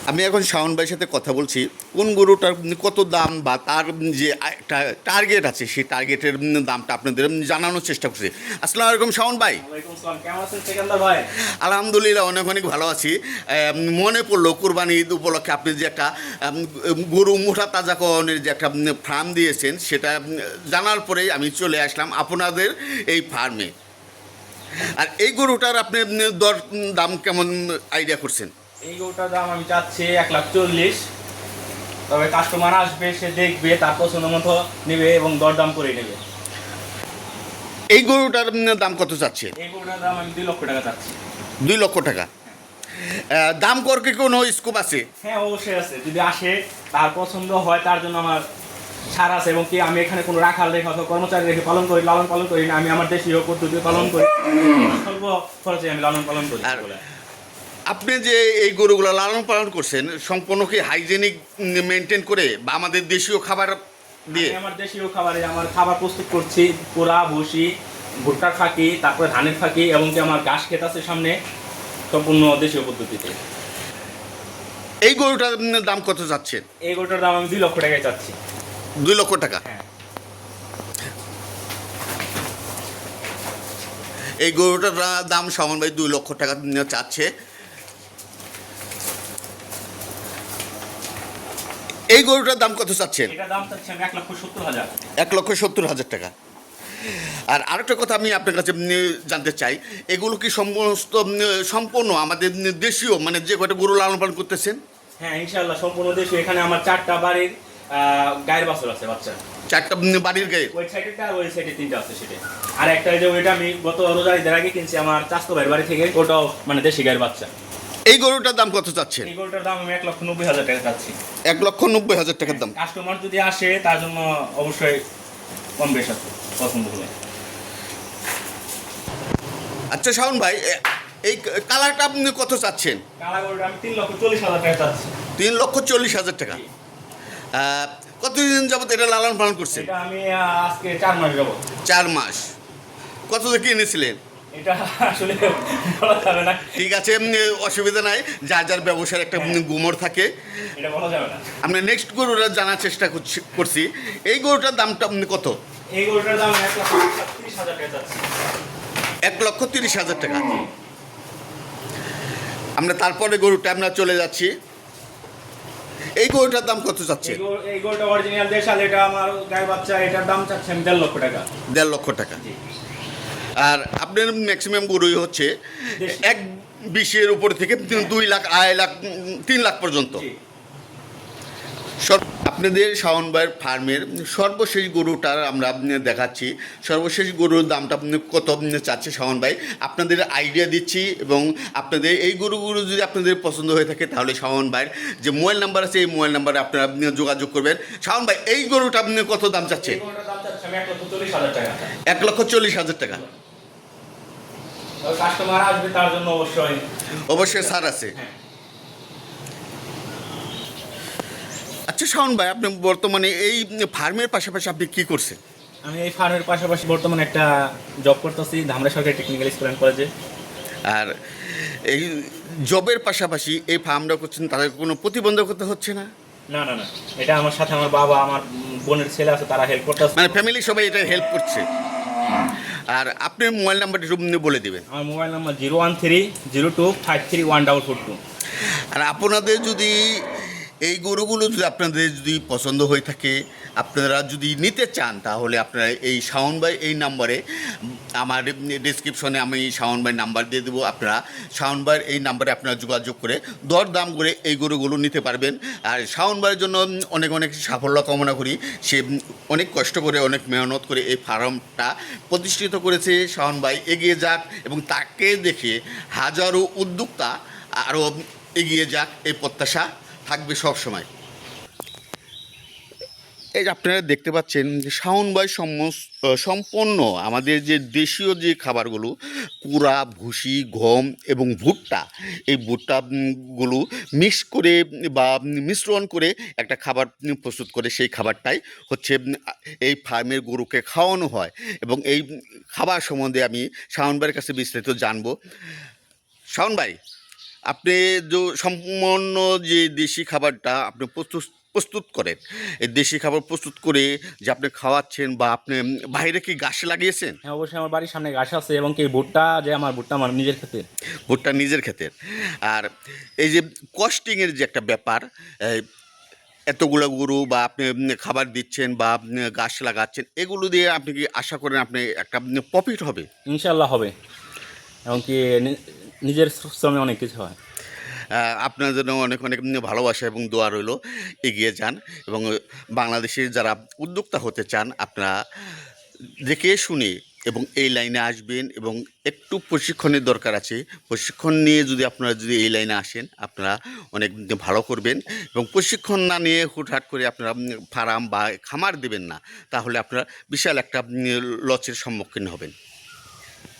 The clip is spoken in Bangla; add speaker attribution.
Speaker 1: আমি এখন শাওন ভাইয়ের সাথে কথা বলছি কোন গরুটার কত দাম বা তার যে একটা টার্গেট আছে সেই টার্গেটের দামটা আপনাদের জানানোর চেষ্টা করছি। আসসালামু আলাইকুম শাওন ভাই।
Speaker 2: ওয়ালাইকুম আসসালাম। কেমন আছেন সেকেন্দার ভাই?
Speaker 1: আলহামদুলিল্লাহ অনেক অনেক ভালো আছি। মনে পড়লো কুরবানি ঈদ উপলক্ষে আপনি যে একটা গরু মোটা তাজাকরণের যে একটা ফার্ম দিয়েছেন সেটা জানার পরেই আমি চলে আসলাম আপনাদের এই ফার্মে। আর এই গরুটার আপনি দর দাম কেমন আইডিয়া করছেন?
Speaker 2: এই গরুটার দাম আমি চাচ্ছি 1,40,000। তবে কাস্টমার আসবে, সে দেখবে, তার পছন্দ মতো নেবে এবং দরদাম করে নেবে।
Speaker 1: এই গরুটার দাম কত চাচ্ছেন?
Speaker 2: এই গরুটার দাম আমি 2 লক্ষ টাকা চাচ্ছি।
Speaker 1: 2 লক্ষ টাকা। দাম করকে কোনো স্কোপ আছে?
Speaker 2: হ্যাঁ, অবশ্যই আছে। যদি আসে, তার পছন্দ হয়, তার জন্য আমার ছাড় আছে। এবং কি আমি এখানে কোনো রাখাল রেখে অথবা কর্মচারী রেখে পালন করি, লালন পালন করি না। আমি আমার দেশীয় পদ্ধতি পালন করি, স্বল্প খরচে আমি লালন পালন করি।
Speaker 1: আর আপনি যে এই গরুগুলো লালন পালন করছেন সম্পূর্ণ কি হাইজেনিক মেনটেন করে বা আমাদের দেশীয় খাবার দিয়ে?
Speaker 2: আমি আমার দেশীয় খাবারে আমার খাবার প্রস্তুত করছি। পোড়া ভুসি, ভুট্টার ফাঁকি, তারপরে ধানের ফাঁকি, এবং কি আমার ঘাস ক্ষেত আছে সামনে, সম্পূর্ণ দেশীয় পদ্ধতিতে।
Speaker 1: এই গরুটার দাম কত যাচ্ছেন?
Speaker 2: এই গরুটার দাম আমি 2 লক্ষ টাকায় চাচ্ছি।
Speaker 1: 2 লক্ষ টাকা।
Speaker 2: হ্যাঁ।
Speaker 1: এই গরুটার দাম শাওন ভাই 2 লক্ষ টাকা চাচ্ছে। এই গরুটার দাম কত চাচ্ছেন?
Speaker 2: এটার দাম চাচ্ছি আমি 1,70,000।
Speaker 1: 1,70,000 টাকা। আর আরেকটা কথা আমি আপনার কাছে জানতে চাই, এগুলো কি সমস্ত সম্পূর্ণ আমাদের দেশীয় মানে যে কয়টা গরু লালন পালন করতেছেন?
Speaker 2: হ্যাঁ, ইনশাআল্লাহ সম্পূর্ণ দেশীয়। এখানে আমার 4টা বাড়ির গায়ের বাছুর আছে, বাচ্চা।
Speaker 1: 4টা বাড়ির গায়ে?
Speaker 2: ওই সাইডেটা আর ওই সাইডে 3টা আছে সেটা। আর একটা যে ওইটা আমি গত রোজার ঈদের আগে কিনছি আমার চাচাতো ভাইয়ের বাড়ি থেকে, ওটাও মানে দেশি গায়ের বাচ্চা।
Speaker 1: এই গরুটার দাম কত চাচ্ছেন?
Speaker 2: এই গরুটার দাম আমি 1,90,000 টাকা চাচ্ছি।
Speaker 1: 1,90,000 টাকার দাম।
Speaker 2: কাস্টমার যদি আসে তার জন্য অবশ্যই কম বেশ আছে, পছন্দ হলে।
Speaker 1: আচ্ছা শাওন ভাই, এই কালারটা আপনি কত চাচ্ছেন?
Speaker 2: কালা গরুটা আমি 3,40,000 টাকা চাচ্ছি।
Speaker 1: 3,40,000 টাকা। কতদিন যাবত এটা লালন পালন করছেন?
Speaker 2: এটা আমি আজকে 4 মাস যাবো।
Speaker 1: 4 মাস। কত দিয়ে কিনেছিলেন?
Speaker 2: এটা আসলে বলা যাবে না।
Speaker 1: ঠিক আছে, অসুবিধা নাই, যার যার ব্যবসার একটা গুমর থাকে।
Speaker 2: এটা বলা যাবে না।
Speaker 1: আমরা নেক্সট গরুটা জানার চেষ্টা করছি। এই গরুটার দামটা কত?
Speaker 2: এই গরুটার দাম 1,30,000 টাকা চাচ্ছি।
Speaker 1: 1,30,000 টাকা। আমরা তারপরে গরুটা আমরা চলে যাচ্ছি। এই গরুটার দাম কত চাচ্ছে?
Speaker 2: এই গরুটা অরিজিনাল দেশাল, এটা আমার গায়ের বাচ্চা। এটার দাম চাচ্ছি আমি 1,50,000 টাকা।
Speaker 1: 1,50,000 টাকা।
Speaker 2: জি।
Speaker 1: আর আপনার ম্যাক্সিমাম গরুই হচ্ছে
Speaker 2: দেশি।
Speaker 1: 1,20,000 উপর থেকে 2 লাখ, 2.5 লাখ, 3 লাখ পর্যন্ত।
Speaker 2: জি।
Speaker 1: আপনাদের শাওন ভাইয়ের ফার্মের সর্বশেষ গরুটার আমরা দেখাচ্ছি। সর্বশেষ গরুর দামটা আপনি কত চাচ্ছে শাওন ভাই আপনাদের আইডিয়া দিচ্ছি। এবং আপনাদের এই গরুগুলো যদি আপনাদের পছন্দ হয়ে থাকে তাহলে শাওন ভাইয়ের যে মোবাইল নাম্বার আছে এই মোবাইল নাম্বারে আপনারা যোগাযোগ করবেন। শাওন ভাই, এই গরুটা আপনি কত দাম চাচ্ছে?
Speaker 2: এই গরুটার দাম চাচ্ছি আমি 1,40,000 টাকা।
Speaker 1: 1,40,000 টাকা।
Speaker 2: কাস্টমার আসবে, তার জন্য অবশ্যই
Speaker 1: অবশ্যই ছাড় আছে।
Speaker 2: হ্যাঁ।
Speaker 1: আচ্ছা শাওন ভাই, আপনি বর্তমানে এই ফার্মের পাশাপাশি আপনি কী করছেন?
Speaker 2: আমি এই ফার্মের পাশাপাশি বর্তমানে একটা জব করতেছি ধামরা সরকারি টেকনিক্যাল স্কুল অ্যান্ড কলেজে।
Speaker 1: আর এই জবের পাশাপাশি এই ফার্মটা করছেন, তাদের কোনো প্রতিবন্ধকতা হচ্ছে না?
Speaker 2: না না না, এটা আমার সাথে আমার বাবা, আমার বোনের ছেলে আছে, তারা হেল্প করতেছে।
Speaker 1: মানে ফ্যামিলি সবাই এটা হেল্প করছে। আর আপনি মোবাইল নাম্বারটি বলে দেবেন।
Speaker 2: আমার মোবাইল নাম্বার 01302531442।
Speaker 1: আর আপনাদের যদি এই গরুগুলো যদি আপনাদের যদি পছন্দ হয়ে থাকে, আপনারা যদি নিতে চান, তাহলে আপনারা এই শাওন ভাই এই নাম্বারে, আমার ডিসক্রিপশনে আমি শাওন ভাই নাম্বার দিয়ে দেবো। আপনারা শাওন ভাইয়ের এই নাম্বারে আপনারা যোগাযোগ করে দরদাম করে এই গরুগুলো নিতে পারবেন। আর শাওন ভাইয়ের জন্য অনেক অনেক সাফল্য কামনা করি। সে অনেক কষ্ট করে, অনেক মেহনত করে এই ফার্মটা প্রতিষ্ঠিত করেছে। শাওন ভাই এগিয়ে যাক এবং তাকে দেখে হাজারো উদ্যোক্তা আরও এগিয়ে যাক, এই প্রত্যাশা থাকবে সব সময়। এই যে আপনারা দেখতে পাচ্ছেন যে শাওন ভাই সম্পন্ন আমাদের যে দেশীয় যে খাবারগুলো, কুড়া, ভুসি, গম এবং ভুট্টা, এই ভুট্টাগুলো মিক্স করে বা মিশ্রণ করে একটা খাবার প্রস্তুত করে, সেই খাবারটাই হচ্ছে এই ফার্মের গরুকে খাওয়ানো হয়। এবং এই খাবার সম্বন্ধে আমি শাওন ভাইয়ের কাছে বিস্তারিত জানবো। শাওন ভাই, আপনি সম্পূর্ণ যে দেশি খাবারটা আপনি প্রস্তুত করেন, এই দেশি খাবার প্রস্তুত করে যে আপনি খাওয়াচ্ছেন বা আপনি বাইরে কি গাছ লাগিয়েছেন?
Speaker 2: হ্যাঁ, অবশ্যই আমার বাড়ির সামনে গাছ আছে, এবং কি ভুট্টা আমার নিজের ক্ষেতের।
Speaker 1: ভুট্টা নিজের ক্ষেতের। আর এই যে কস্টিংয়ের যে একটা ব্যাপার, এই এতগুলো গরু বা আপনি খাবার দিচ্ছেন বা আপনি গাছ লাগাচ্ছেন, এগুলো দিয়ে আপনি কি আশা করেন আপনি একটা প্রফিট হবে?
Speaker 2: ইনশাল্লাহ হবে, এবং কি নিজের শ্রমে অনেক কিছু হয়।
Speaker 1: আপনার জন্য অনেক অনেক ভালোবাসা এবং দোয়া রইল। এগিয়ে যান এবং বাংলাদেশের যারা উদ্যোক্তা হতে চান আপনারা দেখে শুনে এবং এই লাইনে আসবেন, এবং একটু প্রশিক্ষণের দরকার আছে। প্রশিক্ষণ নিয়ে যদি আপনারা এই লাইনে আসেন আপনারা অনেক ভালো করবেন, এবং প্রশিক্ষণ না নিয়ে হুটহাট করে আপনারা ফার্ম বা খামার দেবেন না, তাহলে আপনারা বিশাল একটা লসের সম্মুখীন হবেন।